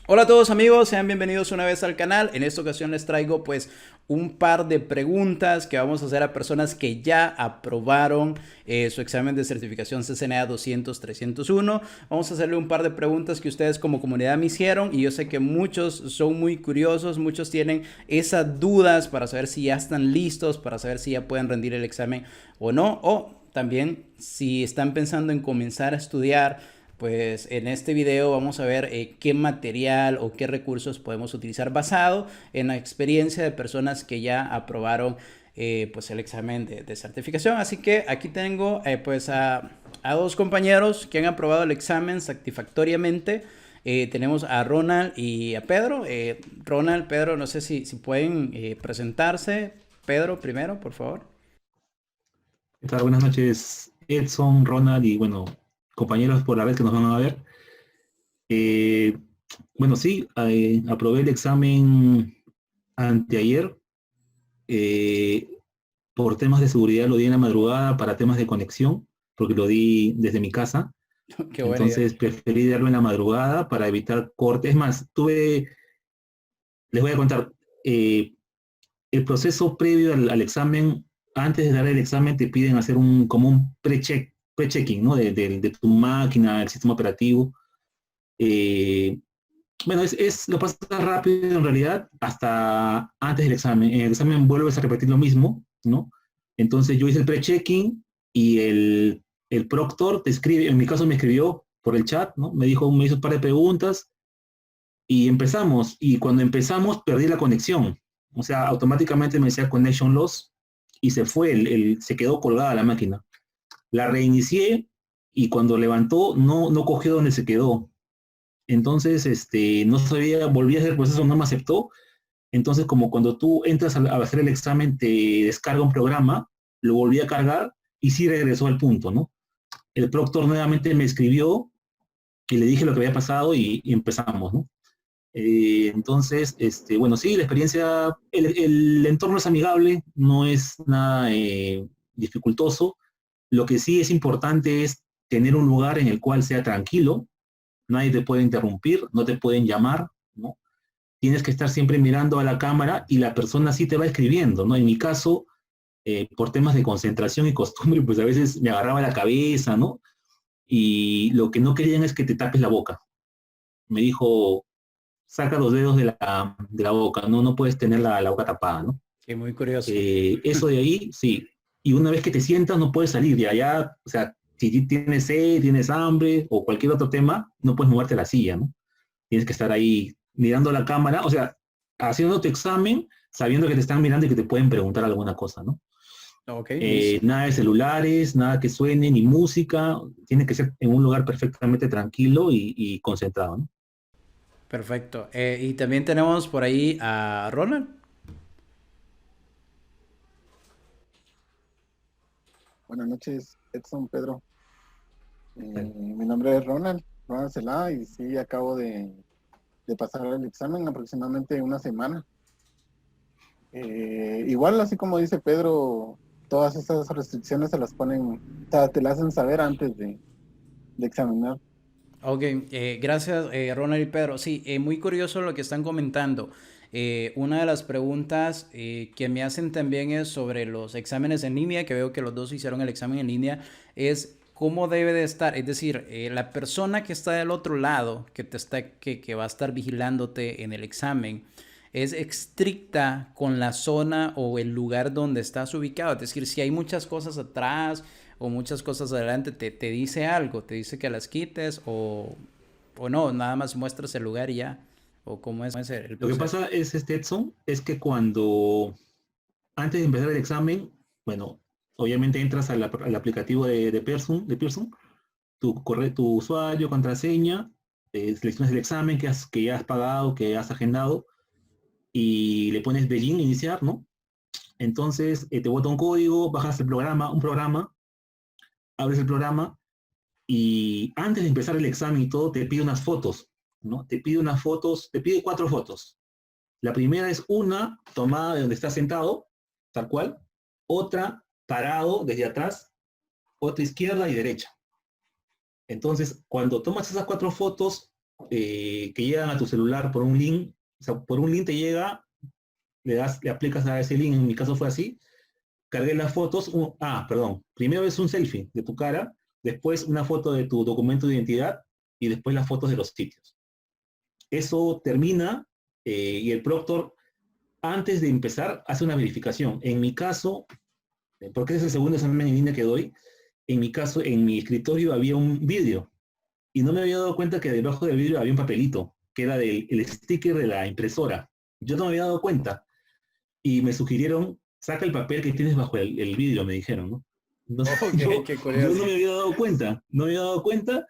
Hola a todos amigos, sean bienvenidos una vez al canal. En esta ocasión les traigo pues un par de preguntas que vamos a hacer a personas que ya aprobaron su examen de certificación CCNA 200-301. Vamos a hacerle un par de preguntas que ustedes como comunidad me hicieron y yo sé que muchos son muy curiosos, muchos tienen esas dudas para saber si ya están listos, para saber si ya pueden rendir el examen o no, o también si están pensando en comenzar a estudiar. Pues en este video vamos a ver qué material o qué recursos podemos utilizar basado en la experiencia de personas que ya aprobaron pues el examen de certificación. Así que aquí tengo pues a dos compañeros que han aprobado el examen satisfactoriamente. Tenemos a Ronald y a Pedro. Ronald, Pedro, no sé si pueden presentarse. Pedro primero, por favor. ¿Qué tal? Buenas noches, Edson, Ronald y bueno, compañeros por la vez que nos van a ver. Eh, bueno, sí, aprobé el examen anteayer. eh, por temas de seguridad lo di en la madrugada para temas de conexión, porque lo di desde mi casa. Qué buena idea. Entonces preferí darlo en la madrugada para evitar cortes. Es más, les voy a contar, eh, el proceso previo al examen, antes de dar el examen te piden hacer como un pre-checking, ¿no? De tu máquina, el sistema operativo. Eh, bueno, lo pasas rápido en realidad hasta antes del examen. En el examen vuelves a repetir lo mismo, ¿no? Entonces yo hice el pre-checking y el proctor te escribe, en mi caso me escribió por el chat, ¿no? Me hizo un par de preguntas y empezamos. Y cuando empezamos perdí la conexión. O sea, automáticamente me decía connection loss y se fue, se quedó colgada la máquina. La reinicié y cuando levantó no cogió donde se quedó. Entonces, no sabía, volví a hacer el proceso, no me aceptó. Entonces, como cuando tú entras a hacer el examen, te descarga un programa, lo volví a cargar y sí regresó al punto, ¿no? El proctor nuevamente me escribió y le dije lo que había pasado y empezamos, ¿no? Entonces, bueno, sí, la experiencia, el entorno es amigable, no es nada dificultoso. Lo que sí es importante es tener un lugar en el cual sea tranquilo, nadie te puede interrumpir, no te pueden llamar, ¿no? Tienes que estar siempre mirando a la cámara y la persona sí te va escribiendo, ¿no? En mi caso, por temas de concentración y costumbre, pues a veces me agarraba la cabeza, ¿no? Y lo que no querían es que te tapes la boca. Me dijo, saca los dedos de la boca, no puedes tener la boca tapada, ¿no? Que muy curioso. Eso de ahí, sí. Y una vez que te sientas, no puedes salir de allá, o sea, si tienes sed, tienes hambre o cualquier otro tema, no puedes moverte a la silla, ¿no? Tienes que estar ahí mirando la cámara, o sea, haciendo tu examen, sabiendo que te están mirando y que te pueden preguntar alguna cosa, ¿no? Ok, listo. Nada de celulares, nada que suene, ni música, tiene que ser en un lugar perfectamente tranquilo y concentrado, ¿no? Perfecto. Y también tenemos por ahí a Ronald. Buenas noches, Edson, Pedro. Mi nombre es Ronald Celada, y sí, acabo de pasar el examen aproximadamente una semana. Igual, así como dice Pedro, todas esas restricciones se las ponen, o sea, te las hacen saber antes de examinar. Ok, gracias Ronald y Pedro. Sí, muy curioso lo que están comentando. Una de las preguntas que me hacen también es sobre los exámenes en línea, que veo que los dos hicieron el examen en línea, es cómo debe de estar. Es decir, la persona que está del otro lado, que va a estar vigilándote en el examen, es estricta con la zona o el lugar donde estás ubicado. Es decir, si hay muchas cosas atrás o muchas cosas adelante, te dice algo, te dice que las quites o no, nada más muestras el lugar y ya. O cómo es el Lo que proceso. pasa es, Edson, es que antes de empezar el examen, bueno, obviamente entras al aplicativo de Pearson, tu usuario, contraseña, seleccionas el examen que ya has pagado, que has agendado, y le pones Begin, iniciar, ¿no? Entonces te bota un código, bajas un programa, abres el programa, y antes de empezar el examen y todo, te pide unas fotos, ¿no? Te pide unas fotos, te pide 4 fotos. La primera es una tomada de donde estás sentado, tal cual, otra parado desde atrás, otra izquierda y derecha. Entonces, cuando tomas esas 4 fotos, que llegan a tu celular por un link, o sea, por un link te llega, le aplicas a ese link, en mi caso fue así, cargué las fotos, perdón, primero es un selfie de tu cara, después una foto de tu documento de identidad y después las fotos de los sitios. Eso termina y el proctor, antes de empezar, hace una verificación. En mi caso, porque es el segundo examen en línea que doy, en mi caso, en mi escritorio había un vidrio y no me había dado cuenta que debajo del vidrio había un papelito, que era el sticker de la impresora. Yo no me había dado cuenta y me sugirieron, saca el papel que tienes bajo el vidrio, me dijeron, ¿no? Entonces, Ok, qué yo curioso. no me había dado cuenta, no me había dado cuenta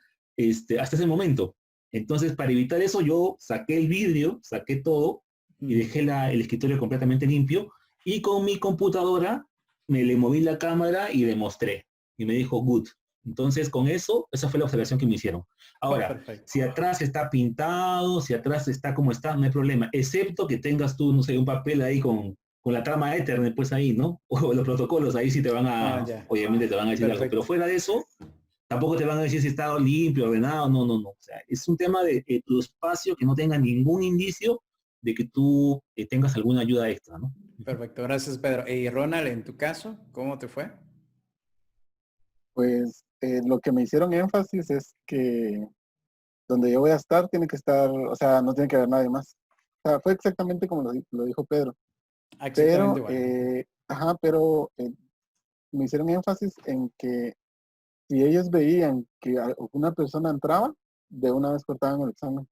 hasta ese momento. Entonces, para evitar eso, yo saqué el vidrio, saqué todo y dejé el escritorio completamente limpio y con mi computadora me le moví la cámara y le mostré. Y me dijo, good. Entonces, con eso, esa fue la observación que me hicieron. Oh, Ahora, perfecto. si atrás está pintado, si atrás está como está, no hay problema, excepto que tengas tú, no sé, un papel ahí con la trama Ethernet, pues ahí, ¿no? O los protocolos, ahí sí te van Ah, a, ya. obviamente te van a decir algo, pero Perfecto. fuera de eso, tampoco te van a decir si está limpio, ordenado, no, no, no. O sea, es un tema de tu espacio que no tenga ningún indicio de que tú tengas alguna ayuda extra, ¿no? Perfecto. Gracias, Pedro. Y Ronald, en tu caso, ¿cómo te fue? Pues lo que me hicieron énfasis es que donde yo voy a estar tiene que estar, o sea, no tiene que haber nadie más. O sea, fue exactamente como lo dijo Pedro. Ah, exactamente Pero, igual. pero me hicieron énfasis en que si ellos veían que alguna persona entraba, de una vez cortaban el examen.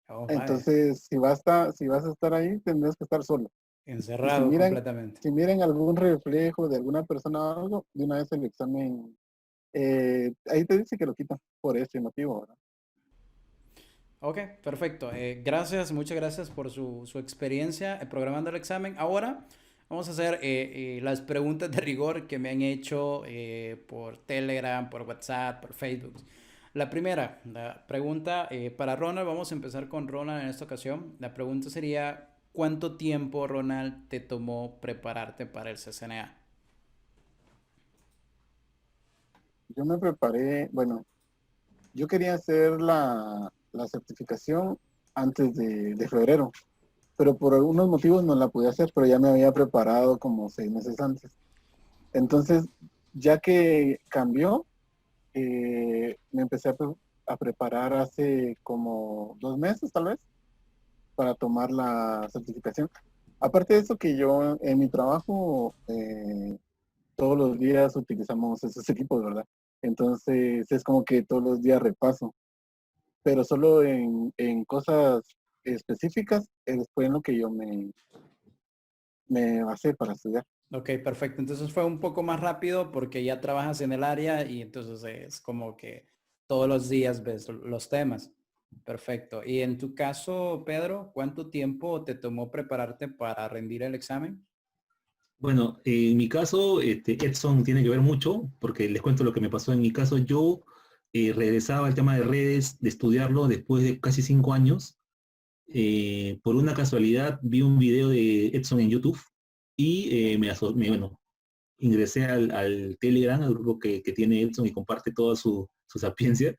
Oh, vaya. Entonces, si vas a estar ahí, tendrás que estar solo. Y Encerrado completamente. si miran algún reflejo de alguna persona o algo, de una vez el examen, ahí te dice que lo quitan por ese motivo, ¿verdad? Ok, perfecto. Gracias, muchas gracias por su experiencia programando el examen. Ahora vamos a hacer las preguntas de rigor que me han hecho por Telegram, por WhatsApp, por Facebook. La primera, la pregunta para Ronald, vamos a empezar con Ronald en esta ocasión. La pregunta sería, ¿cuánto tiempo, Ronald, te tomó prepararte para el CCNA? Yo me preparé, bueno, yo quería hacer la certificación antes de febrero, pero por algunos motivos no la pude hacer, pero ya me había preparado como 6 meses antes. Entonces, ya que cambió, me empecé a preparar hace como 2 meses tal vez para tomar la certificación. Aparte de eso que yo en mi trabajo todos los días utilizamos esos equipos, ¿verdad? Entonces es como que todos los días repaso, pero solo en cosas específicas fue en lo que yo me basé para estudiar. Ok, perfecto. Entonces fue un poco más rápido porque ya trabajas en el área y entonces es como que todos los días ves los temas. Perfecto. Y en tu caso, Pedro, ¿cuánto tiempo te tomó prepararte para rendir el examen? Bueno, en mi caso, Edson tiene que ver mucho, porque les cuento lo que me pasó. En mi caso, yo regresaba al tema de redes, de estudiarlo después de casi 5 años. Por una casualidad vi un video de Edson en YouTube y bueno, ingresé al Telegram, al grupo que tiene Edson y comparte toda su sapiencia,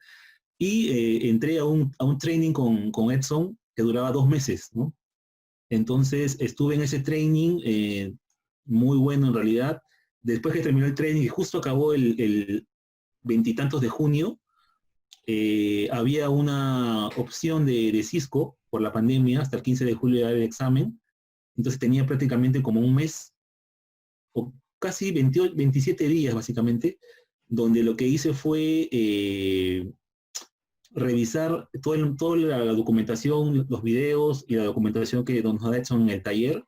y entré a un training con Edson que duraba 2 meses, ¿no? Entonces estuve en ese training, muy bueno en realidad. Después que terminó el training y justo acabó el veintitantos de junio, había una opción de Cisco por la pandemia hasta el 15 de julio de dar el examen. Entonces tenía prácticamente como un mes o casi 28, 27 días básicamente, donde lo que hice fue revisar toda la documentación, los videos y la documentación que nos ha hecho en el taller,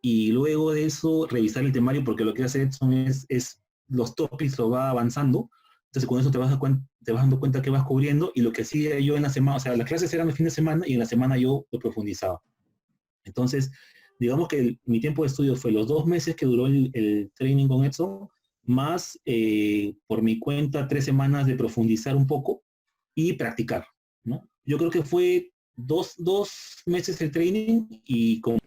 y luego de eso revisar el temario, porque lo que hace Edson es los topics lo va avanzando. Entonces con eso te vas dando cuenta que vas cubriendo, y lo que hacía yo en la semana, o sea, las clases eran el fin de semana y en la semana yo lo profundizaba. Entonces, digamos que mi tiempo de estudio fue los 2 meses que duró el training con Edson, más por mi cuenta 3 semanas de profundizar un poco y practicar, ¿no? Yo creo que fue dos meses el training y con...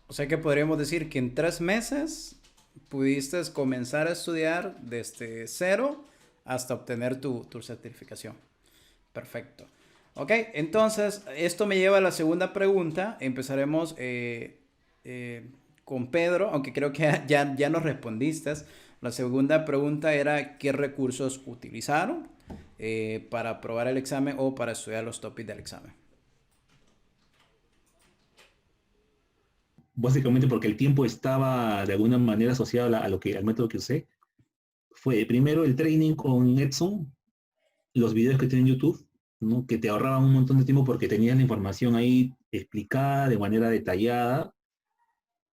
O sea que podríamos decir que en 3 meses pudiste comenzar a estudiar desde cero hasta obtener tu certificación. Perfecto. Ok, entonces esto me lleva a la segunda pregunta. Empezaremos con Pedro, aunque creo que ya nos respondiste. La segunda pregunta era ¿qué recursos utilizaron para aprobar el examen o para estudiar los topics del examen? Básicamente porque el tiempo estaba de alguna manera asociado al método que usé. Fue primero el training con Edson, los videos que tiene en YouTube, ¿no? Que te ahorraban un montón de tiempo porque tenías la información ahí explicada de manera detallada,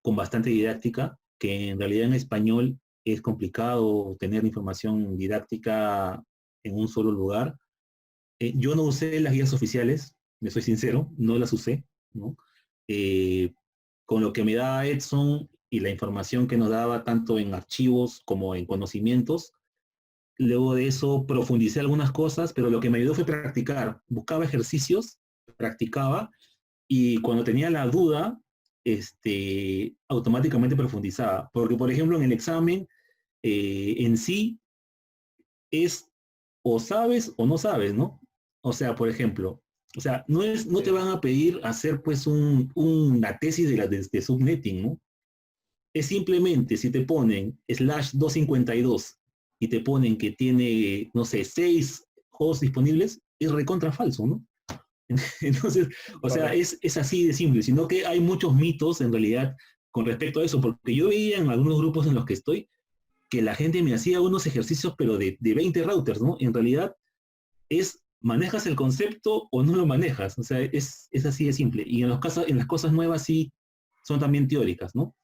con bastante didáctica, que en realidad en español es complicado tener información didáctica en un solo lugar. Yo no usé las guías oficiales, me soy sincero, no las usé, ¿no? Eh, con lo que me daba Edson y la información que nos daba tanto en archivos como en conocimientos, luego de eso profundicé algunas cosas, pero lo que me ayudó fue practicar. Buscaba ejercicios, practicaba, y cuando tenía la duda, automáticamente profundizaba. Porque, por ejemplo, en el examen en sí es o sabes o no sabes, ¿no? O sea, por ejemplo, o sea, no te van a pedir hacer pues una tesis de subnetting, ¿no? Es simplemente si te ponen /252 y te ponen que tiene, no sé, 6 juegos disponibles, es recontra falso, ¿no? Entonces, o sea, es así de simple, sino que hay muchos mitos en realidad con respecto a eso, porque yo veía en algunos grupos en los que estoy que la gente me hacía unos ejercicios, pero de 20 routers, ¿no? En realidad manejas el concepto o no lo manejas, o sea, es así de simple. Y en las cosas nuevas sí son también teóricas, ¿no?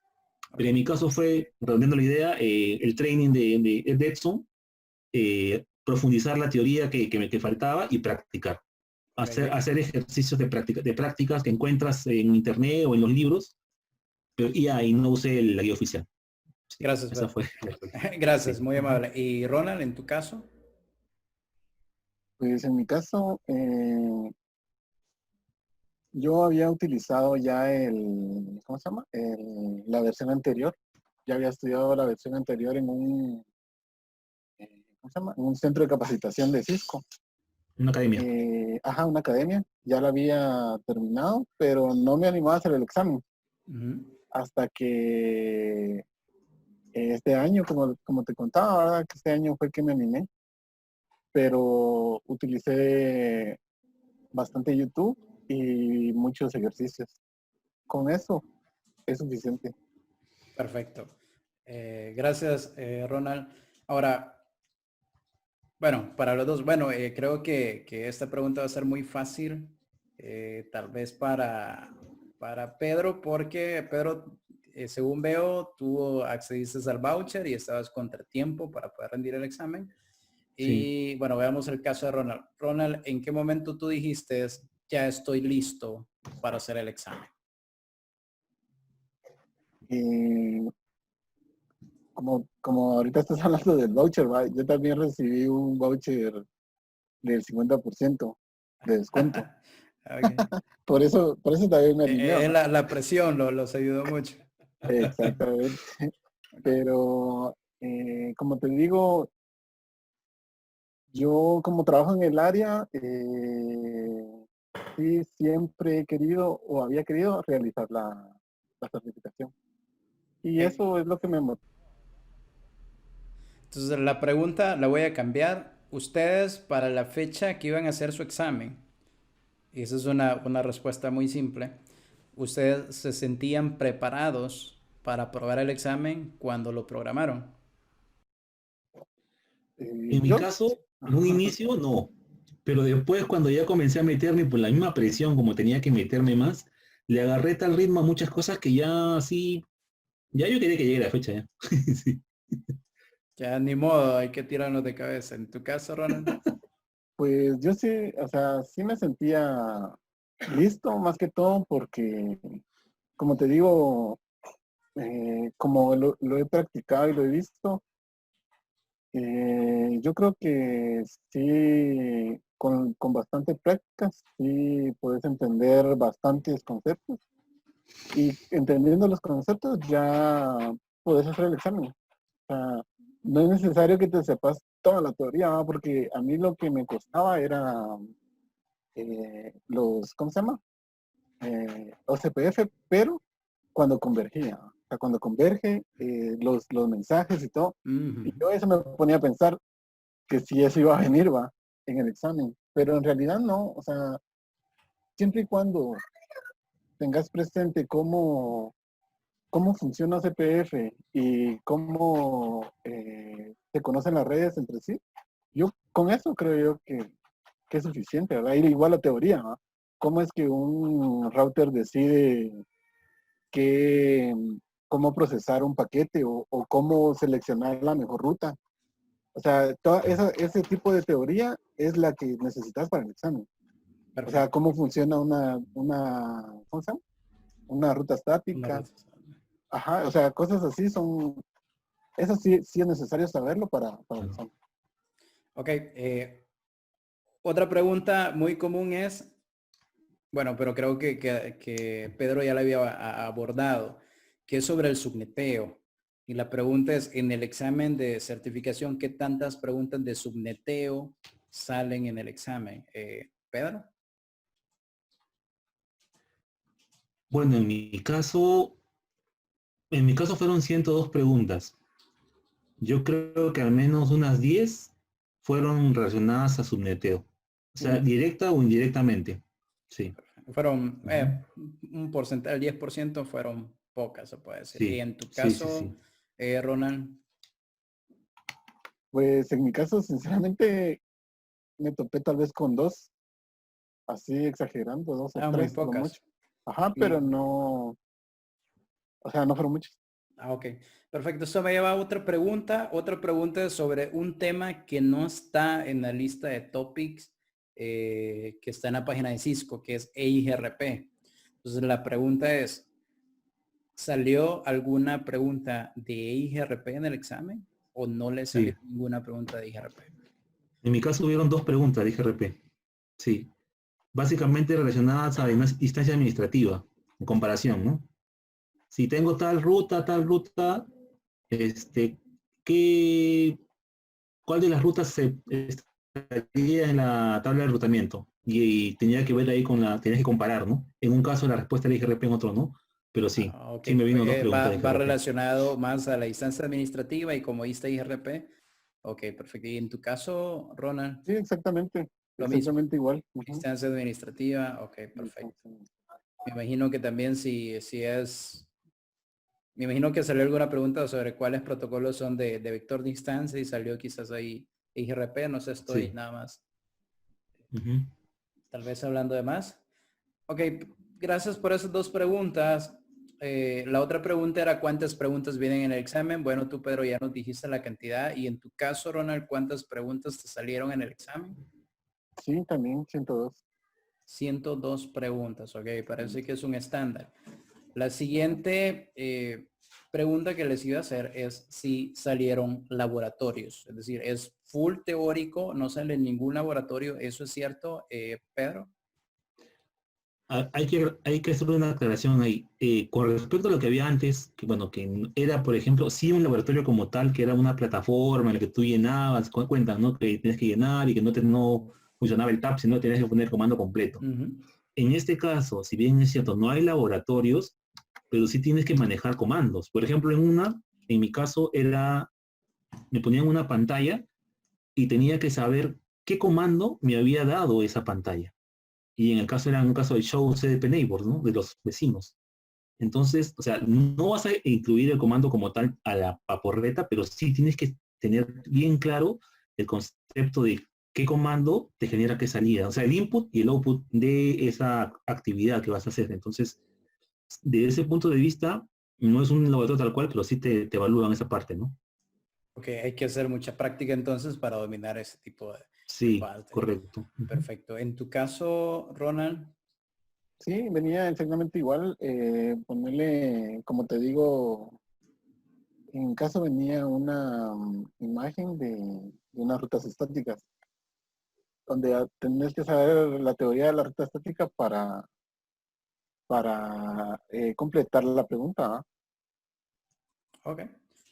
Pero en mi caso fue, redondeando la idea, el training de Edson, profundizar la teoría que faltaba y practicar. Hacer ejercicios de prácticas que encuentras en internet o en los libros, y ahí no usé la guía oficial. Sí, Gracias, esa Pedro. fue. Gracias, Sí. muy amable. ¿Y Ronald, en tu caso? Pues en mi caso, yo había utilizado ya ¿cómo se llama? La versión anterior. Ya había estudiado la versión anterior en ¿cómo se llama? En un centro de capacitación de Cisco. Una academia. Una academia. Ya la había terminado, pero no me animaba a hacer el examen. Hasta que este año, como te contaba, ¿verdad? Que este año fue que me animé. Pero utilicé bastante YouTube y muchos ejercicios. Con eso es suficiente. Perfecto. Gracias, Ronald. Ahora, bueno, para los dos, bueno, creo que esta pregunta va a ser muy fácil, tal vez para Pedro, porque Pedro, según veo, tú accediste al voucher y estabas contratiempo para poder rendir el examen. Sí. Y bueno, veamos el caso de Ronald. Ronald, ¿en qué momento tú dijiste, ya estoy listo para hacer el examen? Y como ahorita estás hablando del voucher, ¿va? Yo también recibí un voucher del 50% de descuento. Okay. Por eso también me animé, ¿va? La presión los ayudó mucho. Exactamente. Pero, como te digo, yo como trabajo en el área, sí siempre he querido o había querido realizar la certificación. Y eso es lo que me motiva. Entonces la pregunta la voy a cambiar. Ustedes para la fecha que iban a hacer su examen, y esa es una respuesta muy simple, ¿ustedes se sentían preparados para aprobar el examen cuando lo programaron? En mi Yo, caso, en un inicio no, pero después cuando ya comencé a meterme por la misma presión como tenía que meterme más, le agarré tal ritmo a muchas cosas que ya sí, ya yo quería que llegue la fecha ya. Sí. Ya ni modo, hay que tirarnos de cabeza. ¿En tu caso, Ronald? pues yo sí, o sea, sí me sentía listo más que todo porque, como te digo, como lo he practicado y lo he visto, yo creo que sí, con bastante práctica, sí puedes entender bastantes conceptos y entendiendo los conceptos ya puedes hacer el examen. O sea, no es necesario que te sepas toda la teoría, ¿va? Porque a mí lo que me costaba era ¿cómo se llama? OCPF, pero cuando convergía. O sea, cuando converge los mensajes y todo. Y yo eso me ponía a pensar que si eso iba a venir, va, en el examen. Pero en realidad no. O sea, siempre y cuando tengas presente cómo funciona CPF y cómo se conocen las redes entre sí, yo con eso creo yo que es suficiente, ¿verdad? Ir igual a teoría, ¿no? ¿Cómo es que un router decide qué, cómo procesar un paquete o cómo seleccionar la mejor ruta? O sea, ese tipo de teoría es la que necesitas para el examen. O sea, Perfecto. cómo funciona ¿cómo se llama? Una ruta Una estática. ruta. Ajá, o sea, cosas así eso sí, sí es necesario saberlo para el examen. Ok. Otra pregunta muy común es, bueno, pero creo que Pedro ya la había abordado, que es sobre el subneteo. Y la pregunta es, en el examen de certificación, ¿qué tantas preguntas de subneteo salen en el examen? Pedro. Bueno, en mi caso fueron 102 preguntas. Yo creo que al menos unas 10 fueron relacionadas a subneteo. O sea, directa o indirectamente. Sí. Fueron Ujú. un porcentaje, el 10% fueron pocas, se puede decir. Y Sí, en tu sí, sí, caso, sí. Ronald. Pues en mi caso, sinceramente, me topé tal vez con dos, así exagerando, dos o Muy tres, lo pocas. mucho. Ajá, pero Y, no, o sea, no fueron muchos. ok, perfecto. Eso me lleva a otra pregunta. Otra pregunta es sobre un tema que no está en la lista de topics que está en la página de Cisco, que es EIGRP. Entonces la pregunta es, ¿salió alguna pregunta de EIGRP en el examen o no le salió Sí. ninguna pregunta de IGRP? En mi caso hubieron dos preguntas de IGRP. Sí. Básicamente relacionadas a una instancia administrativa, en comparación, ¿no? Si tengo tal ruta, este, ¿qué, ¿cuál de las rutas se estaría en la tabla de enrutamiento? Y tenía que ver ahí tenías que comparar, ¿no? En un caso la respuesta era IGRP, en otro no, pero sí, Ok, sí me vino dos preguntas de va IGRP. relacionado más a la instancia administrativa y como diste IGRP. Ok, perfecto. Y en tu caso, Ronald, Sí, exactamente, lo mismo. exactamente igual. Ujú. Instancia administrativa, ok, perfecto. Entonces, Me imagino que también me imagino que salió alguna pregunta sobre cuáles protocolos son de vector de instancia y salió quizás ahí IGRP, no sé, estoy Sí. nada más, Ujú. tal vez hablando de más. Ok, gracias por esas dos preguntas. La otra pregunta era cuántas preguntas vienen en el examen. Bueno, tú, Pedro, ya nos dijiste la cantidad. Y en tu caso, Ronald, ¿cuántas preguntas te salieron en el examen? sí, también 102. 102 preguntas, ok, parece que es un estándar. La siguiente pregunta que les iba a hacer es si salieron laboratorios, es decir, es full teórico, no sale ningún laboratorio, ¿eso es cierto, Pedro? Hay que hacer una aclaración ahí. Con respecto a lo que había antes, que bueno, era, por ejemplo, sí un laboratorio como tal, que era una plataforma en la que tú llenabas, cuentas, ¿no? Que tienes que llenar y que no funcionaba el tab, sino tenías que poner el comando completo. Ujú. En este caso, si bien es cierto, no hay laboratorios, pero sí tienes que manejar comandos. Por ejemplo, en mi caso, me ponían una pantalla y tenía que saber qué comando me había dado esa pantalla. Y en el caso era un caso de show CDP neighbors, ¿no? De los vecinos. Entonces, o sea, no vas a incluir el comando como tal a la paporreta, pero sí tienes que tener bien claro el concepto de qué comando te genera qué salida. O sea, el input y el output de esa actividad que vas a hacer. Entonces, de ese punto de vista, no es un laboratorio tal cual, pero sí te evalúan esa parte, ¿no? Ok, hay que hacer mucha práctica entonces para dominar ese tipo de Sí, parte. correcto. Ujú. Perfecto. En tu caso, Ronald, Sí, venía exactamente igual. Ponerle, como te digo, en caso venía una imagen de unas rutas estáticas, donde tenés que saber la teoría de la ruta estática para completar la pregunta. ¿Ah? ok.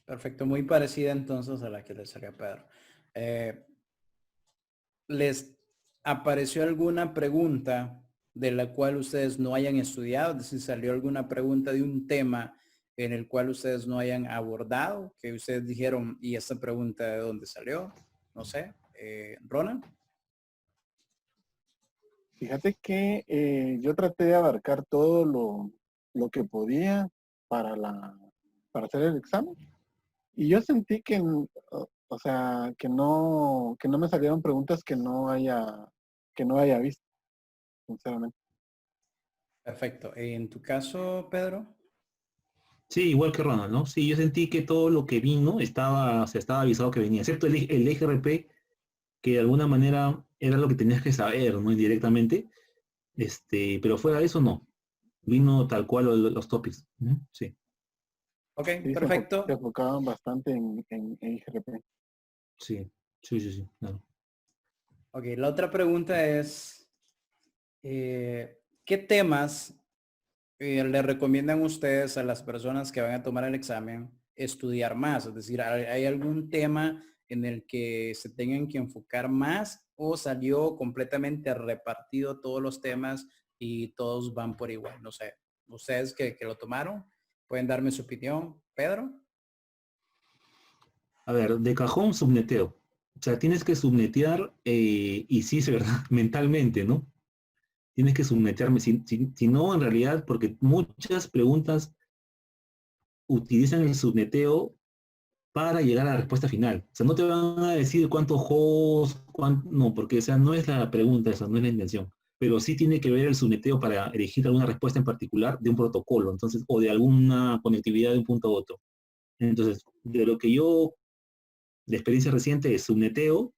Perfecto, muy parecida entonces a la que le salió a Pedro. ¿Les apareció alguna pregunta de la cual ustedes no hayan estudiado? Es decir, ¿salió alguna pregunta de un tema en el cual ustedes no hayan abordado? Que ustedes dijeron, ¿y esta pregunta de dónde salió? No sé. Ronald. Fíjate que yo traté de abarcar todo lo que podía para para hacer el examen. Y yo sentí que, o sea, que no me salieron preguntas que no haya visto, sinceramente. Perfecto. En tu caso, Pedro. Sí, igual que Ronald, ¿no? Sí, yo sentí que todo lo que vino estaba avisado que venía, excepto el EGRP, que de alguna manera era lo que tenías que saber, ¿no? Indirectamente. Pero fuera de eso, no. Vino tal cual los topics. ¿No? Sí, Ok, Sí, se perfecto. enfocaban bastante en IGRP. sí, sí, claro. Ok, la otra pregunta es, ¿qué temas le recomiendan ustedes a las personas que van a tomar el examen estudiar más? Es decir, ¿hay algún tema en el que se tengan que enfocar más o salió completamente repartido todos los temas y todos van por igual? No sé, ustedes que lo tomaron, pueden darme su opinión. Pedro. A ver, de cajón subneteo. O sea, tienes que subnetear, y sí, es verdad, mentalmente, ¿no? Tienes que subnetearme, si no, en realidad, porque muchas preguntas utilizan el subneteo para llegar a la respuesta final. O sea, no te van a decir cuántos hosts, no, porque esa no es la pregunta, esa no es la intención. Pero sí tiene que ver el subneteo para elegir alguna respuesta en particular de un protocolo, entonces, o de alguna conectividad de un punto a otro. Entonces, de lo que yo, de experiencia reciente, es subneteo.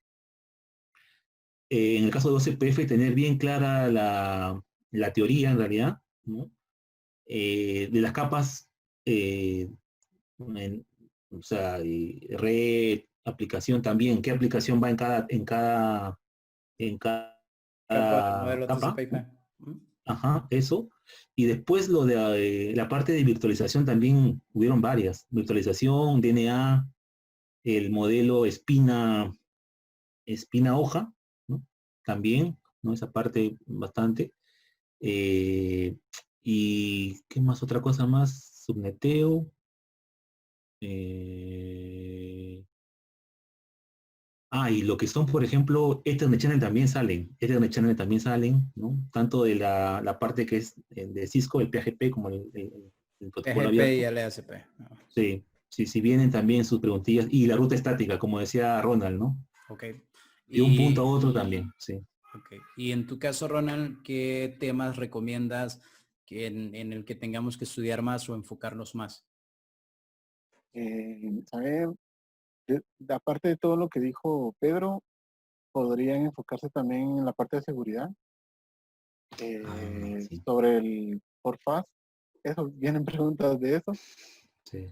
En el caso de OCPF, tener bien clara la teoría, en realidad, ¿no? De las capas, eh, en- o sea, red, aplicación también, qué aplicación va en cada Capa del modelo capa, TCP/IP. ¿no? Ajá, eso. Y después lo de la parte de virtualización también hubieron varias. Virtualización, DNA, el modelo espina hoja, ¿no? También, ¿no? Esa parte bastante. Eh, y ¿qué más? Otra cosa más, subneteo. eh, y lo que son, por ejemplo, Ethernet Channel también salen, ¿no? Tanto de la parte que es de Cisco, el PGP, como el protocolo PGP y abierto. LSP. Sí, sí, sí vienen también sus preguntillas. Y la ruta estática, como decía Ronald, ¿no? Ok. De un punto a Y, otro también, sí. ok. Y en tu caso, Ronald, ¿qué temas recomiendas en el que tengamos que estudiar más o enfocarnos más? A ver, aparte de todo lo que dijo Pedro, podrían enfocarse también en la parte de seguridad, Sí, sobre el Porfaz. Eso, vienen preguntas de eso. sí.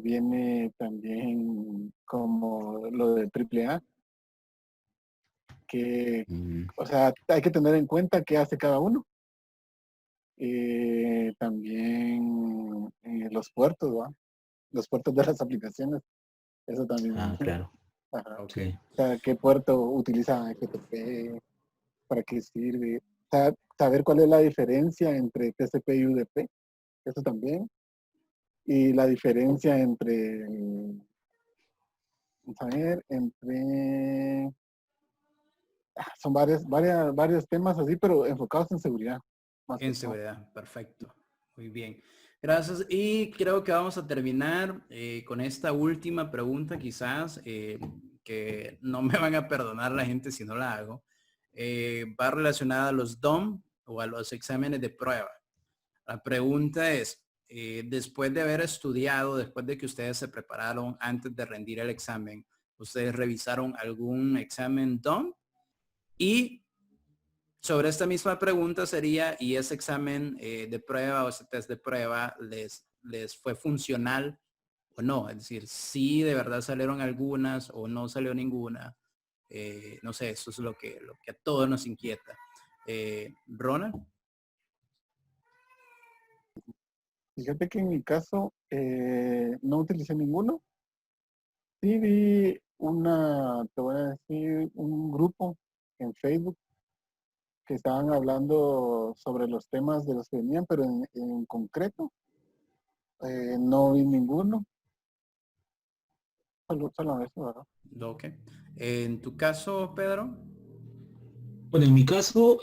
Viene también como lo de AAA, que, Mm, o sea, hay que tener en cuenta qué hace cada uno. También los puertos, ¿va? Los puertos de las aplicaciones, eso también. claro, Ajá. Ok. sí. O sea, qué puerto utiliza FTP, para qué sirve. Saber cuál es la diferencia entre TCP y UDP, eso también. Y la diferencia entre, vamos a ver, son varios temas así, pero enfocados en seguridad, más que En todo. seguridad, perfecto. Muy bien. Gracias. Y creo que vamos a terminar con esta última pregunta, quizás, que no me van a perdonar la gente si no la hago. Va relacionada a los DOM o a los exámenes de prueba. La pregunta es, después de haber estudiado, después de que ustedes se prepararon antes de rendir el examen, ¿ustedes revisaron algún examen DOM? Y sobre esta misma pregunta sería, ¿y ese examen de prueba o ese test de prueba les fue funcional o no? Es decir, si de verdad salieron algunas o no salió ninguna. No sé, eso es lo que a todos nos inquieta. Ronald. Fíjate que en mi caso no utilicé ninguno, Sí vi te voy a decir, un grupo en Facebook que estaban hablando sobre los temas de los que venían, pero en concreto no vi ninguno, solo eso, ¿verdad? Ok. En tu caso, Pedro. Bueno, en mi caso,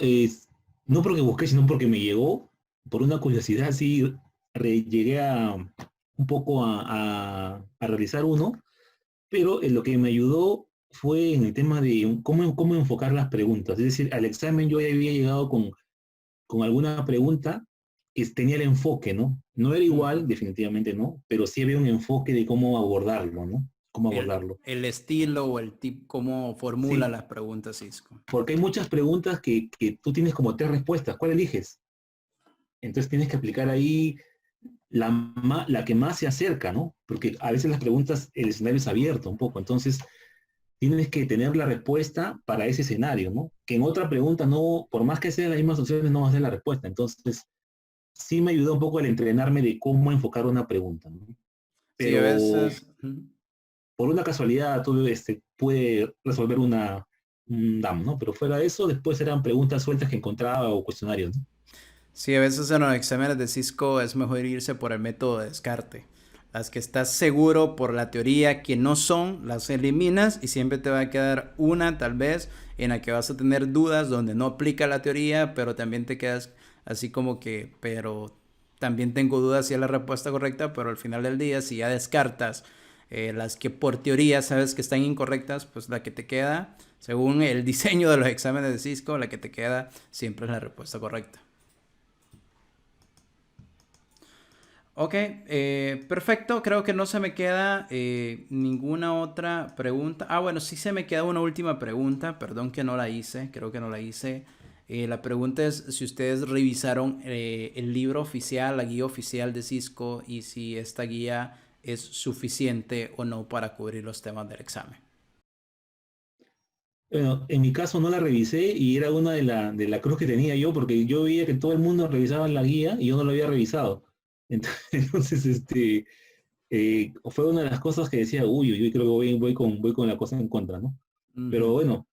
no porque busqué, sino porque me llegó, por una curiosidad, sí, llegué a un poco a realizar uno, pero lo que me ayudó fue en el tema de cómo enfocar las preguntas. Es decir, al examen yo ya había llegado con alguna pregunta que tenía el enfoque, ¿no? No era igual, Ujú. definitivamente no, pero sí había un enfoque de cómo abordarlo, ¿no? Cómo abordarlo. El estilo o el tipo, cómo formula Sí, las preguntas, Cisco. porque hay muchas preguntas que tú tienes como tres respuestas. ¿Cuál eliges? Entonces tienes que aplicar ahí la que más se acerca, ¿no? Porque a veces las preguntas, el escenario es abierto un poco, entonces tienes que tener la respuesta para ese escenario, ¿no? Que en otra pregunta no, por más que sean las mismas opciones, no va a ser la respuesta. Entonces, sí me ayudó un poco el entrenarme de cómo enfocar una pregunta, ¿no? Sí, a Pero veces. Ujú. por una casualidad tuve, pude resolver un DAM, ¿no? Pero fuera de eso, después eran preguntas sueltas que encontraba o cuestionarios, ¿no? Sí, a veces en los exámenes de Cisco es mejor irse por el método de descarte. Las que estás seguro por la teoría que no son, las eliminas y siempre te va a quedar una tal vez en la que vas a tener dudas donde no aplica la teoría, pero también te quedas así como que, pero también tengo dudas si es la respuesta correcta, pero al final del día si ya descartas las que por teoría sabes que están incorrectas, pues la que te queda, según el diseño de los exámenes de Cisco, la que te queda siempre es la respuesta correcta. Ok, perfecto. Creo que no se me queda ninguna otra pregunta. Ah, bueno, sí se me queda una última pregunta. Perdón que no la hice. Creo que no la hice. La pregunta es si ustedes revisaron el libro oficial, la guía oficial de Cisco y si esta guía es suficiente o no para cubrir los temas del examen. Bueno, en mi caso no la revisé y era una de la cruz que tenía yo porque yo veía que todo el mundo revisaba la guía y yo no lo había revisado. Entonces, fue una de las cosas que decía, uy, uy, uy, creo que voy con la cosa en contra, ¿no? Pero Ujú. bueno,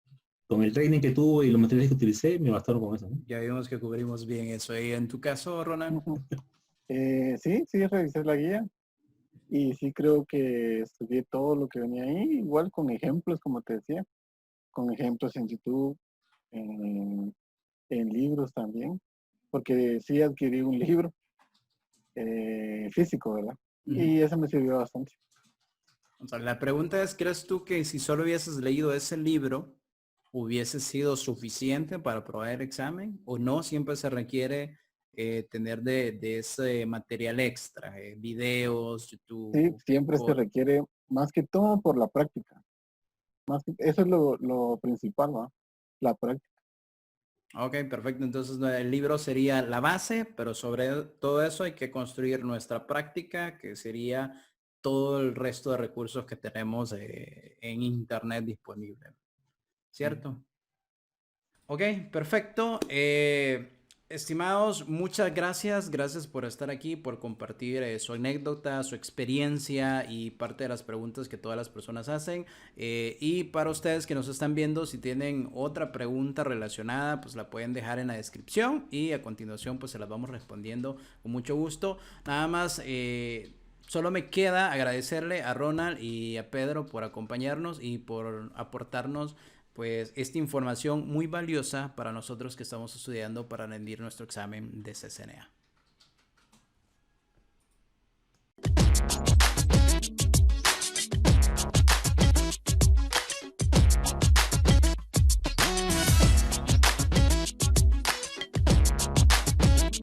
con el training que tuve y los materiales que utilicé, me bastaron con eso, ¿no? Ya vimos que cubrimos bien eso. ¿Y en tu caso, Ronald? Ujú. Sí, revisé la guía y sí creo que estudié todo lo que venía ahí, igual con ejemplos, como te decía, con ejemplos en YouTube, en, en libros también, porque sí adquirí un libro físico, ¿verdad? Ujú. Y eso me sirvió bastante. O sea, la pregunta es, ¿crees tú que si solo hubieses leído ese libro, hubiese sido suficiente para aprobar el examen? ¿O no? Siempre se requiere tener de ese material extra, videos, Sí, YouTube, siempre se requiere más que todo por la práctica. Eso es lo principal, ¿no? La práctica. Ok, perfecto. Entonces el libro sería la base, pero sobre todo eso hay que construir nuestra práctica, que sería todo el resto de recursos que tenemos en Internet disponible. ¿Cierto? Ok, perfecto. Estimados, muchas gracias. Gracias por estar aquí, por compartir su anécdota, su experiencia y parte de las preguntas que todas las personas hacen. Y para ustedes que nos están viendo, si tienen otra pregunta relacionada, pues la pueden dejar en la descripción y a continuación pues se las vamos respondiendo con mucho gusto. Nada más, solo me queda agradecerle a Ronald y a Pedro por acompañarnos y por aportarnos pues esta información muy valiosa para nosotros que estamos estudiando para rendir nuestro examen de CCNA.